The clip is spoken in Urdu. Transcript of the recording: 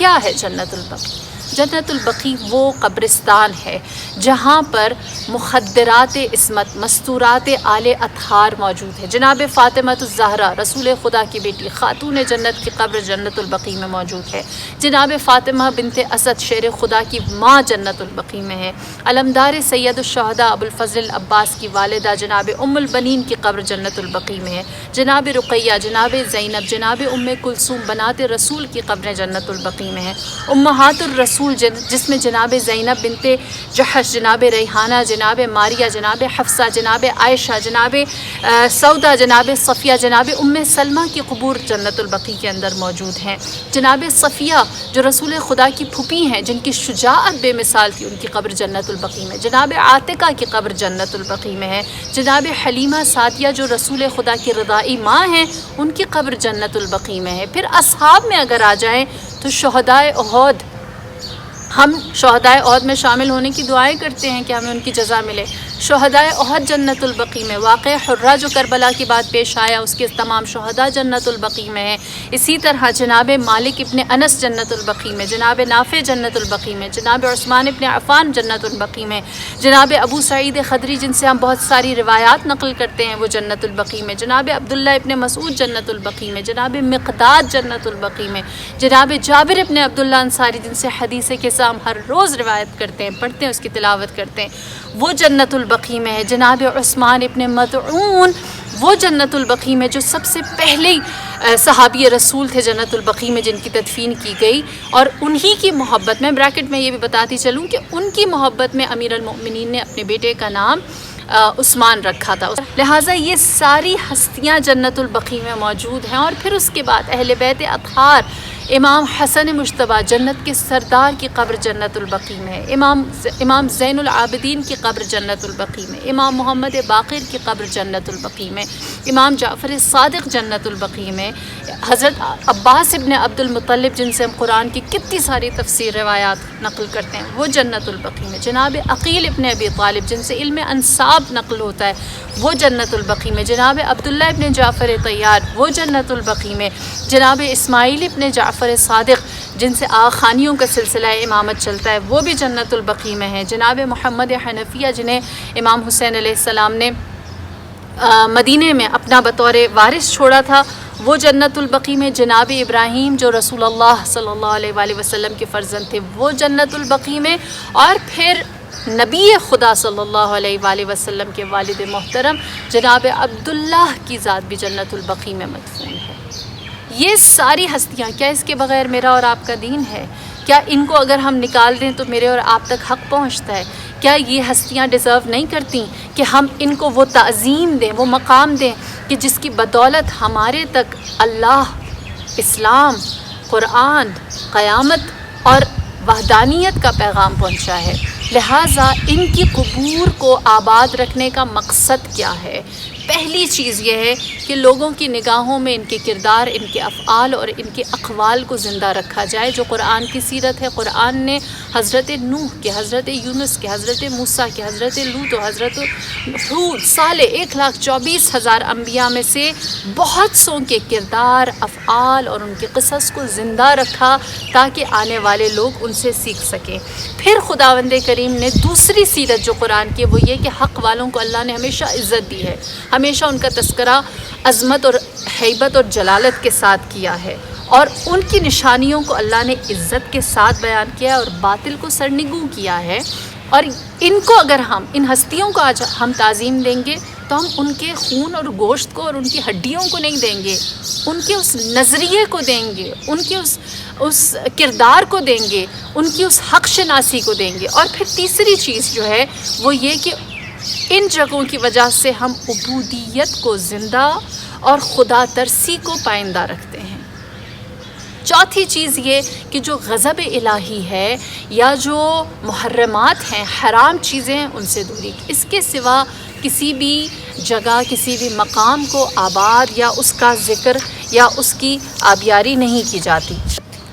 کیا ہے جنت البقیع؟ جنت البقیع وہ قبرستان ہے جہاں پر مخدرات عصمت، مستورات آل اطہار موجود ہے۔ جناب فاطمہ الزہرا رسول خدا کی بیٹی، خاتون جنت کی قبر جنت البقیع میں موجود ہے۔ جناب فاطمہ بنت اسد شیر خدا کی ماں جنت البقیع میں ہے۔ علمدار سید الشہداء ابو الفضل عباس کی والدہ جناب ام البنین کی قبر جنت البقیع میں ہے۔ جناب رقیہ، جناب زینب، جناب ام کلثوم بنات رسول کی قبریں جنت البقیع میں ہیں۔ امہات الرسول جس میں جناب زینب بنت جحش، جناب ریحانہ، جناب ماریہ، جناب حفصہ، جناب عائشہ، جناب سودا، جناب صفیہ، جناب ام سلمہ کی قبور جنت البقیع کے اندر موجود ہیں۔ جناب صفیہ جو رسول خدا کی پھوپھی ہیں، جن کی شجاعت بے مثال تھی، ان کی قبر جنت البقیع میں۔ جناب عاتقہ کی قبر جنت البقیع میں ہے۔ جناب حلیمہ سعدیہ جو رسول خدا کی رضائی ماں ہیں، ان کی قبر جنت البقیع میں ہے۔ پھر اصحاب میں اگر آ جائیں تو شہدائے احد، ہم شہدائے احد میں شامل ہونے کی دعائیں کرتے ہیں کہ ہمیں ان کی جزا ملے۔ شہدائے احد جنت البقیع میں۔ واقعہ حرہ جو کربلا کے بعد پیش آیا، اس کے تمام شہداء جنت البقیع میں ہیں۔ اسی طرح جناب مالک ابن انس جنت البقیع میں، جناب نافع جنت البقیع میں، جناب عثمان ابن عفان جنت البقیع میں، جناب ابو سعید خدری جن سے ہم بہت ساری روایات نقل کرتے ہیں، وہ جنت البقیع میں، جناب عبداللہ ابن مسعود جنت البقیع میں، جناب مقداد جنت البقیع میں، جناب جابر ابن عبداللہ انصاری جن سے حدیث کے ہم ہر روز روایت کرتے ہیں، پڑھتے ہیں، اس کی تلاوت کرتے ہیں، وہ جنت البقیع میں ہے۔ جناب عثمان ابن مطعون وہ جنت البقیع میں جو سب سے پہلے صحابی رسول تھے جنت البقیع میں، جن کی تدفین کی گئی، اور انہی کی محبت میں بریکٹ میں یہ بھی بتاتی چلوں کہ ان کی محبت میں امیر المؤمنین نے اپنے بیٹے کا نام عثمان رکھا تھا۔ لہٰذا یہ ساری ہستیاں جنت البقیع میں موجود ہیں۔ اور پھر اس کے بعد اہل بیت اطہار، امام حسن مجتبیٰ جنت کے سردار کی قبر جنت البقیع میں ہے۔ امام زین العابدین کی قبر جنت البقیع میں، امام محمد باقر کی قبر جنت البقیع میں، امام جعفر صادق جنت البقیع میں، حضرت عباس ابن عبد المطلب جن سے ہم قرآن کی کتنی ساری تفسیر روایات نقل کرتے ہیں، وہ جنت البقیع میں، جناب عقیل ابن ابی طالب جن سے علم انساب نقل ہوتا ہے، وہ جنت البقیع میں، جناب عبداللہ ابن جعفر طیار وہ جنت البقیع میں، جناب اسماعیل ابن جعفر صادق جن سے آخانیوں کا سلسلہ امامت چلتا ہے، وہ بھی جنت البقیع میں ہے، جناب محمد حنفیہ جنہیں امام حسین علیہ السلام نے مدینے میں اپنا بطور وارث چھوڑا تھا، وہ جنت البقیع میں، جناب ابراہیم جو رسول اللہ صلی اللہ علیہ وآلہ وسلم کے فرزند تھے، وہ جنت البقیع میں، اور پھر نبی خدا صلی اللہ علیہ وآلہ وسلم کے والد محترم جناب عبداللہ کی ذات بھی جنت البقیع میں مدفون ہے۔ یہ ساری ہستیاں، کیا اس کے بغیر میرا اور آپ کا دین ہے؟ کیا ان کو اگر ہم نکال دیں تو میرے اور آپ تک حق پہنچتا ہے؟ کیا یہ ہستیاں ڈیزرو نہیں کرتی کہ ہم ان کو وہ تعظیم دیں، وہ مقام دیں کہ جس کی بدولت ہمارے تک اللہ، اسلام، قرآن، قیامت اور وحدانیت کا پیغام پہنچا ہے؟ لہٰذا ان کی قبور کو آباد رکھنے کا مقصد کیا ہے؟ پہلی چیز یہ ہے کہ لوگوں کی نگاہوں میں ان کے کردار، ان کے افعال اور ان کے اقوال کو زندہ رکھا جائے، جو قرآن کی سیرت ہے۔ قرآن نے حضرت نوح کے، حضرت یونس کے، حضرت موسیٰ کے، حضرت لوط و حضرت ہود، صالح، 1,24,000 انبیاء میں سے بہت سوں کے کردار، افعال اور ان کے قصص کو زندہ رکھا تاکہ آنے والے لوگ ان سے سیکھ سکیں۔ پھر خداوند کریم نے دوسری سیرت جو قرآن کی، وہ یہ کہ حق والوں کو اللہ نے ہمیشہ عزت دی ہے، ہمیشہ ان کا تذکرہ عظمت اور ہیبت اور جلالت کے ساتھ کیا ہے، اور ان کی نشانیوں کو اللہ نے عزت کے ساتھ بیان کیا اور باطل کو سرنگوں کیا ہے۔ اور ان کو اگر ہم، ان ہستیوں کو آج ہم تعظیم دیں گے تو ہم ان کے خون اور گوشت کو اور ان کی ہڈیوں کو نہیں دیں گے، ان کے اس نظریے کو دیں گے، ان کے اس کردار کو دیں گے، ان کی اس حق شناسی کو دیں گے۔ اور پھر تیسری چیز جو ہے وہ یہ کہ ان جگہوں کی وجہ سے ہم عبودیت کو زندہ اور خدا ترسی کو پائندہ رکھتے ہیں۔ چوتھی چیز یہ کہ جو غضب الہی ہے یا جو محرمات ہیں، حرام چیزیں ہیں، ان سے دوری۔ اس کے سوا کسی بھی جگہ، کسی بھی مقام کو آباد یا اس کا ذکر یا اس کی آبیاری نہیں کی جاتی۔